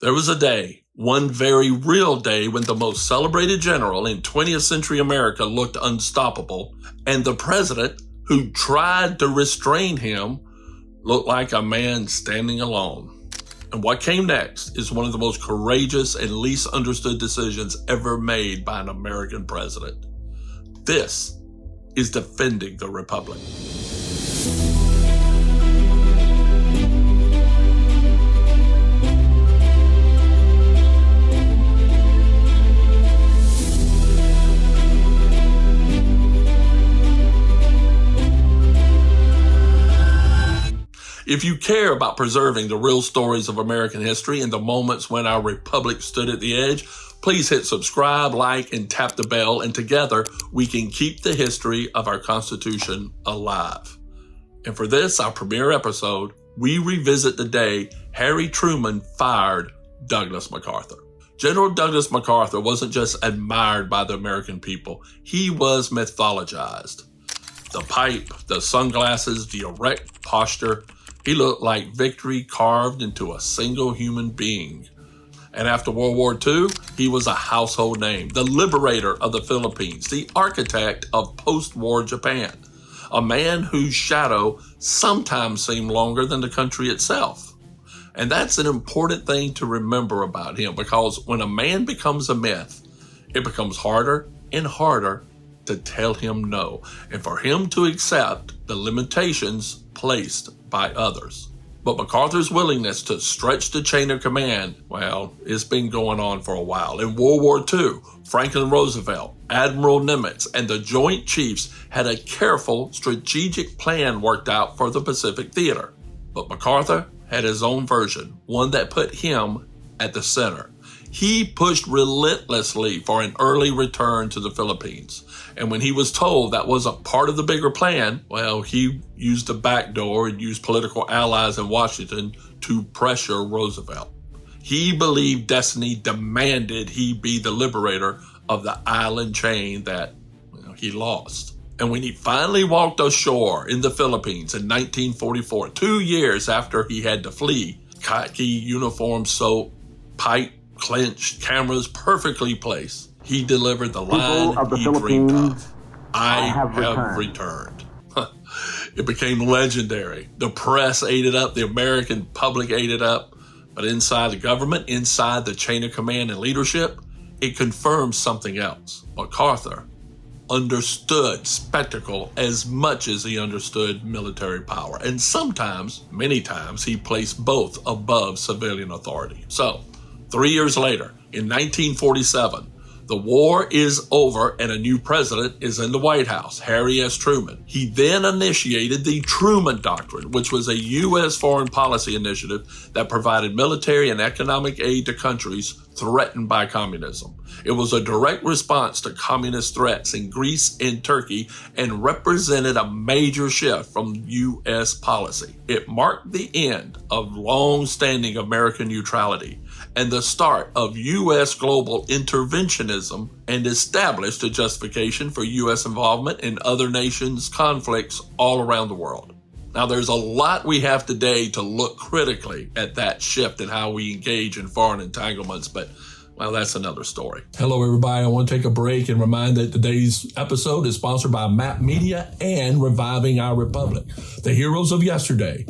There was a day, one very real day, when the most celebrated general in 20th century America looked unstoppable, and the president who tried to restrain him looked like a man standing alone. And what came next is one of the most courageous and least understood decisions ever made by an American president. This is defending the Republic. If you care about preserving the real stories of American history and the moments when our republic stood at the edge, please hit subscribe, like, and tap the bell, and together we can keep the history of our Constitution alive. And for this, our premiere episode, we revisit the day Harry Truman fired Douglas MacArthur. General Douglas MacArthur wasn't just admired by the American people, he was mythologized. The pipe, the sunglasses, the erect posture, he looked like victory carved into a single human being. And after World War II, he was a household name, the liberator of the Philippines, the architect of post-war Japan, a man whose shadow sometimes seemed longer than the country itself. And that's an important thing to remember about him, because when a man becomes a myth, it becomes harder and harder to tell him no, and for him to accept the limitations placed by others. But MacArthur's willingness to stretch the chain of command, well, it's been going on for a while. In World War II, Franklin Roosevelt, Admiral Nimitz, and the Joint Chiefs had a careful, strategic plan worked out for the Pacific Theater. But MacArthur had his own version, one that put him at the center. He pushed relentlessly for an early return to the Philippines. And when he was told that wasn't part of the bigger plan, well, he used the back door and used political allies in Washington to pressure Roosevelt. He believed destiny demanded he be the liberator of the island chain that he lost. And when he finally walked ashore in the Philippines in 1944, 2 years after he had to flee, khaki uniform soaked, pipe clenched, cameras perfectly placed, he delivered the line he dreamed of. I have returned. It became legendary. The press ate it up. The American public ate it up. But inside the government, inside the chain of command and leadership, it confirmed something else. MacArthur understood spectacle as much as he understood military power. And sometimes, many times, he placed both above civilian authority. So, 3 years later, in 1947, the war is over and a new president is in the White House, Harry S. Truman. He then initiated the Truman Doctrine, which was a U.S. foreign policy initiative that provided military and economic aid to countries threatened by communism. It was a direct response to communist threats in Greece and Turkey and represented a major shift from U.S. policy. It marked the end of long-standing American neutrality and the start of U.S. global interventionism, and established a justification for U.S. involvement in other nations' conflicts all around the world. Now, there's a lot we have today to look critically at that shift in how we engage in foreign entanglements, but well, that's another story. Hello, everybody. I want to take a break and remind that today's episode is sponsored by MAP Media and Reviving Our Republic. The heroes of yesterday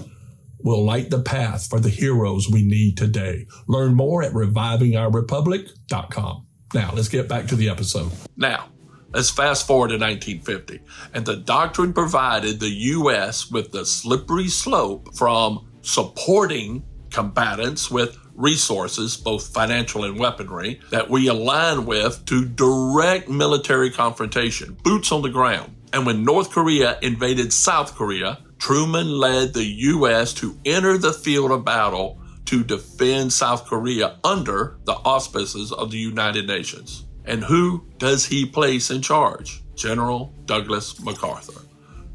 will light the path for the heroes we need today. Learn more at revivingourrepublic.com. Now, let's get back to the episode. Now, let's fast forward to 1950. And the doctrine provided the U.S. with the slippery slope from supporting combatants with resources, both financial and weaponry, that we align with, to direct military confrontation, boots on the ground. And when North Korea invaded South Korea, Truman led the U.S. to enter the field of battle to defend South Korea under the auspices of the United Nations. And who does he place in charge? General Douglas MacArthur,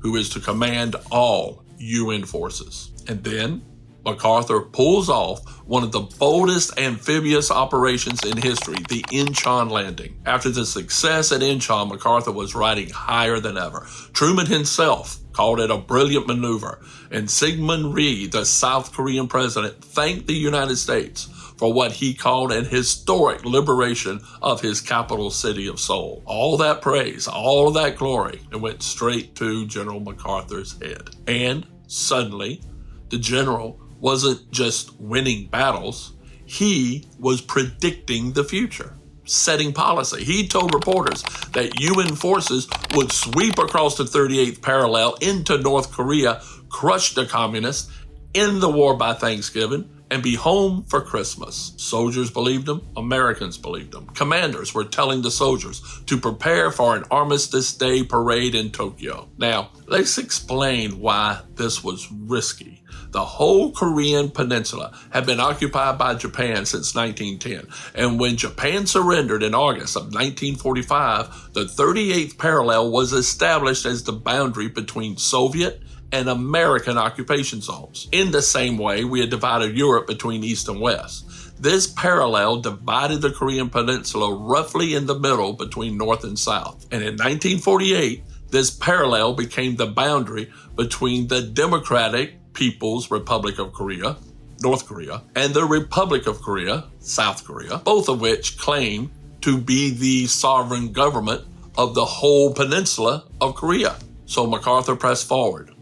who is to command all UN forces. And then, MacArthur pulls off one of the boldest amphibious operations in history, the Incheon landing. After the success at Incheon, MacArthur was riding higher than ever. Truman himself called it a brilliant maneuver, and Syngman Rhee, the South Korean president, thanked the United States for what he called an historic liberation of his capital city of Seoul. All that praise, all that glory, it went straight to General MacArthur's head. And suddenly, the general wasn't just winning battles, he was predicting the future, setting policy. He told reporters that UN forces would sweep across the 38th parallel into North Korea, crush the communists, end the war by Thanksgiving, and be home for Christmas. Soldiers believed him. Americans believed him. Commanders were telling the soldiers to prepare for an Armistice Day parade in Tokyo. Now, let's explain why this was risky. The whole Korean peninsula had been occupied by Japan since 1910, and when Japan surrendered in August of 1945, the 38th parallel was established as the boundary between Soviet and American occupation zones. In the same way, we had divided Europe between East and West. This parallel divided the Korean peninsula roughly in the middle between North and South. And in 1948, this parallel became the boundary between the Democratic People's Republic of Korea, North Korea, and the Republic of Korea, South Korea, both of which claim to be the sovereign government of the whole peninsula of Korea. So MacArthur pressed forward.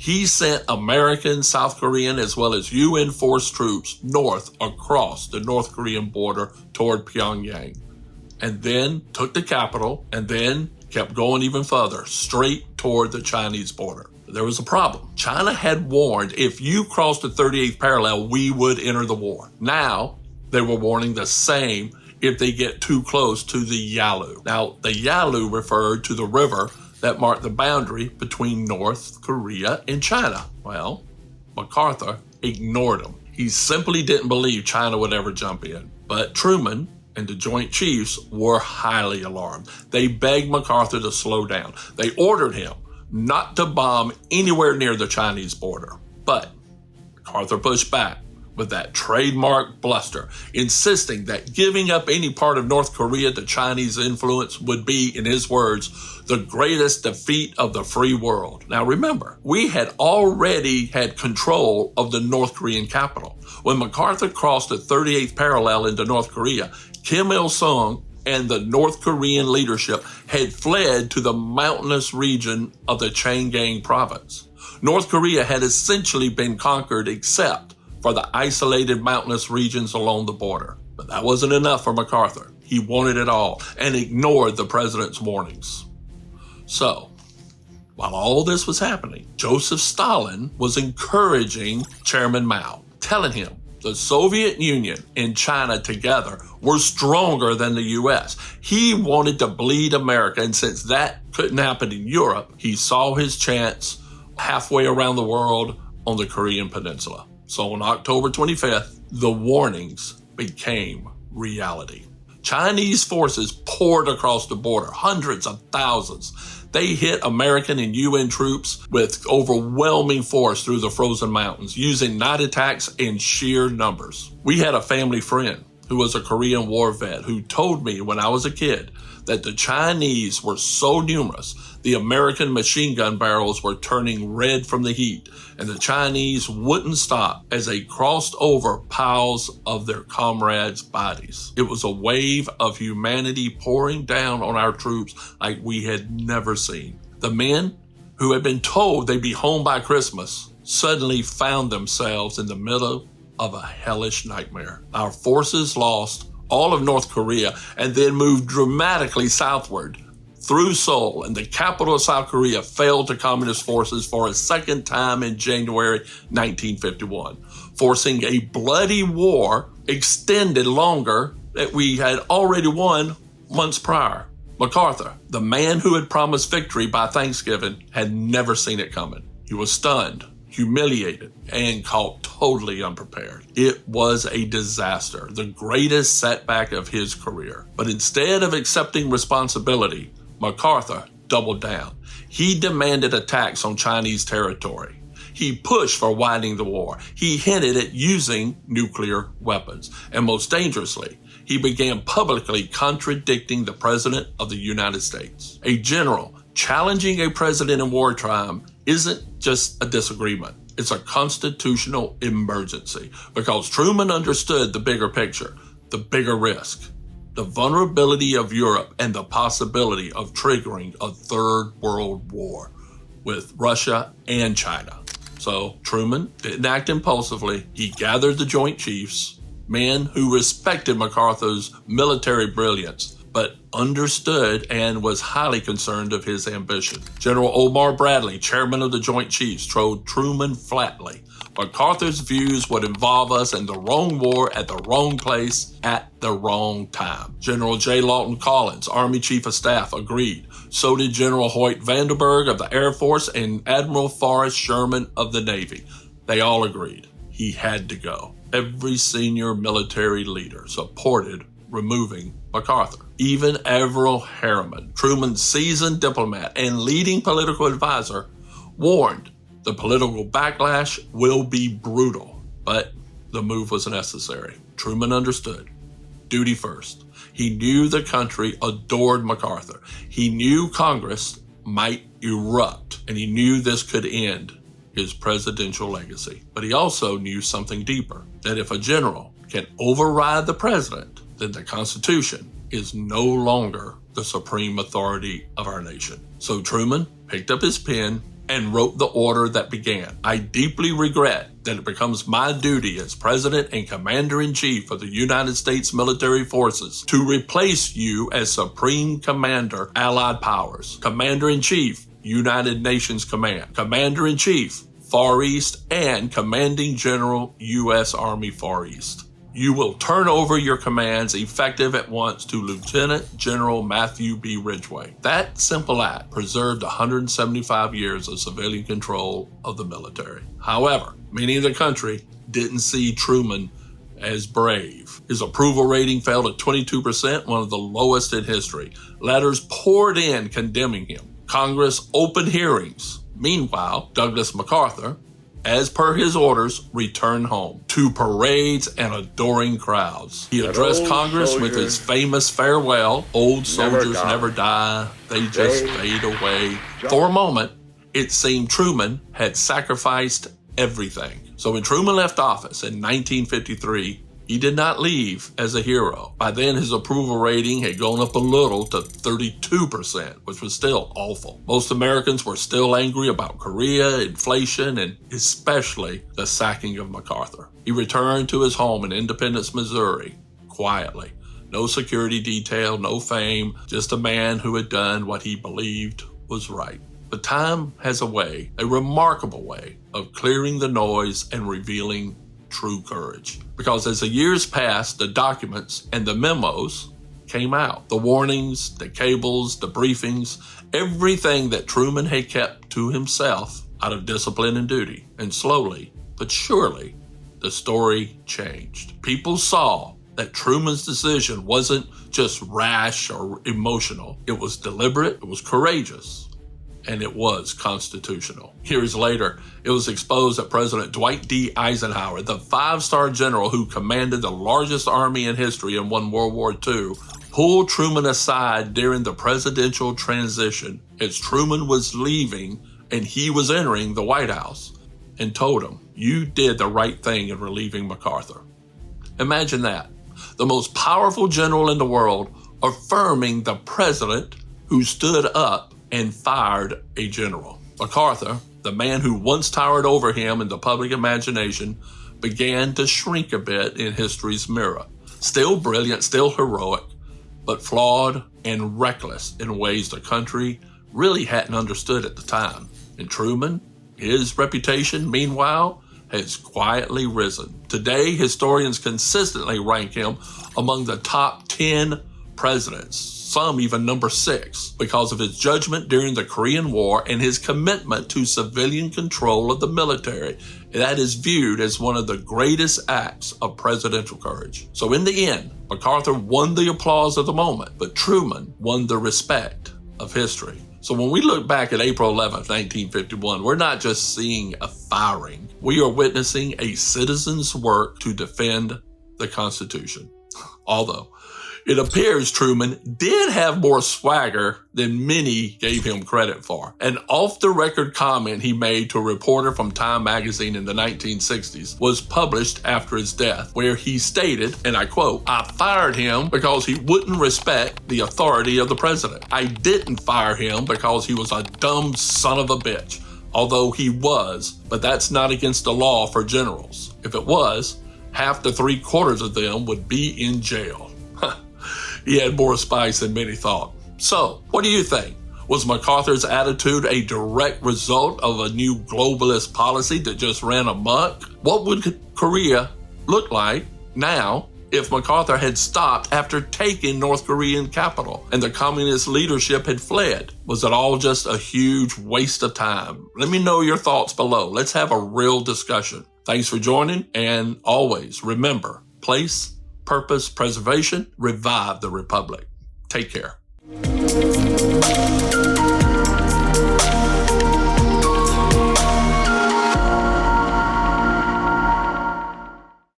He sent American, South Korean, as well as UN force troops north across the North Korean border toward Pyongyang, and then took the capital, and then kept going even further, straight toward the Chinese border. There was a problem. China had warned if you crossed the 38th parallel, we would enter the war. Now, they were warning the same if they get too close to the Yalu. Now, the Yalu referred to the river that marked the boundary between North Korea and China. Well, MacArthur ignored them. He simply didn't believe China would ever jump in. But Truman and the Joint Chiefs were highly alarmed. They begged MacArthur to slow down. They ordered him not to bomb anywhere near the Chinese border. But MacArthur pushed back with that trademark bluster, insisting that giving up any part of North Korea to Chinese influence would be, in his words, the greatest defeat of the free world. Now remember, we had already had control of the North Korean capital. When MacArthur crossed the 38th parallel into North Korea, Kim Il-sung and the North Korean leadership had fled to the mountainous region of the Changgang province. North Korea had essentially been conquered except for the isolated mountainous regions along the border. But that wasn't enough for MacArthur. He wanted it all and ignored the president's warnings. So, while all this was happening, Joseph Stalin was encouraging Chairman Mao, telling him the Soviet Union and China together were stronger than the U.S. He wanted to bleed America, and since that couldn't happen in Europe, he saw his chance halfway around the world on the Korean Peninsula. So on October 25th, the warnings became reality. Chinese forces poured across the border, hundreds of thousands. They hit American and UN troops with overwhelming force through the frozen mountains, using night attacks in sheer numbers. We had a family friend who was a Korean War vet who told me when I was a kid that the Chinese were so numerous, the American machine gun barrels were turning red from the heat, and the Chinese wouldn't stop as they crossed over piles of their comrades' bodies. It was a wave of humanity pouring down on our troops like we had never seen. The men who had been told they'd be home by Christmas suddenly found themselves in the middle of a hellish nightmare. Our forces lost all of North Korea and then moved dramatically southward through Seoul, and the capital of South Korea fell to communist forces for a second time in January 1951, forcing a bloody war extended longer that we had already won months prior. MacArthur, the man who had promised victory by Thanksgiving, had never seen it coming. He was stunned, humiliated, and caught totally unprepared. It was a disaster, the greatest setback of his career. But instead of accepting responsibility, MacArthur doubled down. He demanded attacks on Chinese territory. He pushed for widening the war. He hinted at using nuclear weapons. And most dangerously, he began publicly contradicting the President of the United States. A general challenging a president in wartime isn't just a disagreement. It's a constitutional emergency because Truman understood the bigger picture, the bigger risk, the vulnerability of Europe, and the possibility of triggering a third world war with Russia and China. So Truman didn't act impulsively. He gathered the Joint Chiefs, men who respected MacArthur's military brilliance, but understood and was highly concerned of his ambition. General Omar Bradley, chairman of the Joint Chiefs, told Truman flatly, MacArthur's views would involve us in the wrong war at the wrong place at the wrong time. General J. Lawton Collins, Army Chief of Staff, agreed. So did General Hoyt Vandenberg of the Air Force and Admiral Forrest Sherman of the Navy. They all agreed. He had to go. Every senior military leader supported removing MacArthur. Even Averell Harriman, Truman's seasoned diplomat and leading political advisor, warned the political backlash will be brutal, but the move was necessary. Truman understood. Duty first. He knew the country adored MacArthur. He knew Congress might erupt, and he knew this could end his presidential legacy. But he also knew something deeper, that if a general can override the president, then the Constitution is no longer the supreme authority of our nation. So Truman picked up his pen and wrote the order that began. I deeply regret that it becomes my duty as President and Commander-in-Chief of the United States Military Forces to replace you as Supreme Commander, Allied Powers, Commander-in-Chief, United Nations Command, Commander-in-Chief, Far East, and Commanding General, U.S. Army Far East. You will turn over your commands effective at once to Lieutenant General Matthew B. Ridgway. That simple act preserved 175 years of civilian control of the military. However, many in the country didn't see Truman as brave. His approval rating fell to 22%, one of the lowest in history. Letters poured in condemning him. Congress opened hearings. Meanwhile, Douglas MacArthur, as per his orders, returned home to parades and adoring crowds. He addressed Congress with his famous farewell, old soldiers never die, they just fade away. For a moment, it seemed Truman had sacrificed everything. So when Truman left office in 1953, he did not leave as a hero. By then, his approval rating had gone up a little to 32%, which was still awful. Most Americans were still angry about Korea, inflation, and especially the sacking of MacArthur. He returned to his home in Independence, Missouri, quietly. No security detail, no fame, just a man who had done what he believed was right. But time has a way, a remarkable way, of clearing the noise and revealing true courage. Because as the years passed, the documents and the memos came out. The warnings, the cables, the briefings, everything that Truman had kept to himself out of discipline and duty. And slowly, but surely, the story changed. People saw that Truman's decision wasn't just rash or emotional. It was deliberate, it was courageous, and it was constitutional. Years later, it was exposed that President Dwight D. Eisenhower, the five-star general who commanded the largest army in history and won World War II, pulled Truman aside during the presidential transition as Truman was leaving and he was entering the White House, and told him, "You did the right thing in relieving MacArthur." Imagine that. The most powerful general in the world affirming the president who stood up and fired a general. MacArthur, the man who once towered over him in the public imagination, began to shrink a bit in history's mirror. Still brilliant, still heroic, but flawed and reckless in ways the country really hadn't understood at the time. And Truman, his reputation, meanwhile, has quietly risen. Today, historians consistently rank him among the top 10 presidents, some even number 6, because of his judgment during the Korean War and his commitment to civilian control of the military. That is viewed as one of the greatest acts of presidential courage. So in the end, MacArthur won the applause of the moment, but Truman won the respect of history. So when we look back at April 11th, 1951, we're not just seeing a firing. We are witnessing a citizen's work to defend the Constitution. Although it appears Truman did have more swagger than many gave him credit for. An off-the-record comment he made to a reporter from Time magazine in the 1960s was published after his death, where he stated, and I quote, "I fired him because he wouldn't respect the authority of the president. I didn't fire him because he was a dumb son of a bitch." Although he was, but that's not against the law for generals. If it was, half to 3/4 of them would be in jail. He had more spice than many thought. So, what do you think? Was MacArthur's attitude a direct result of a new globalist policy that just ran amok? What would Korea look like now if MacArthur had stopped after taking North Korean capital and the communist leadership had fled? Was it all just a huge waste of time? Let me know your thoughts below. Let's have a real discussion. Thanks for joining, and always remember, place, purpose, preservation, revive the Republic. Take care.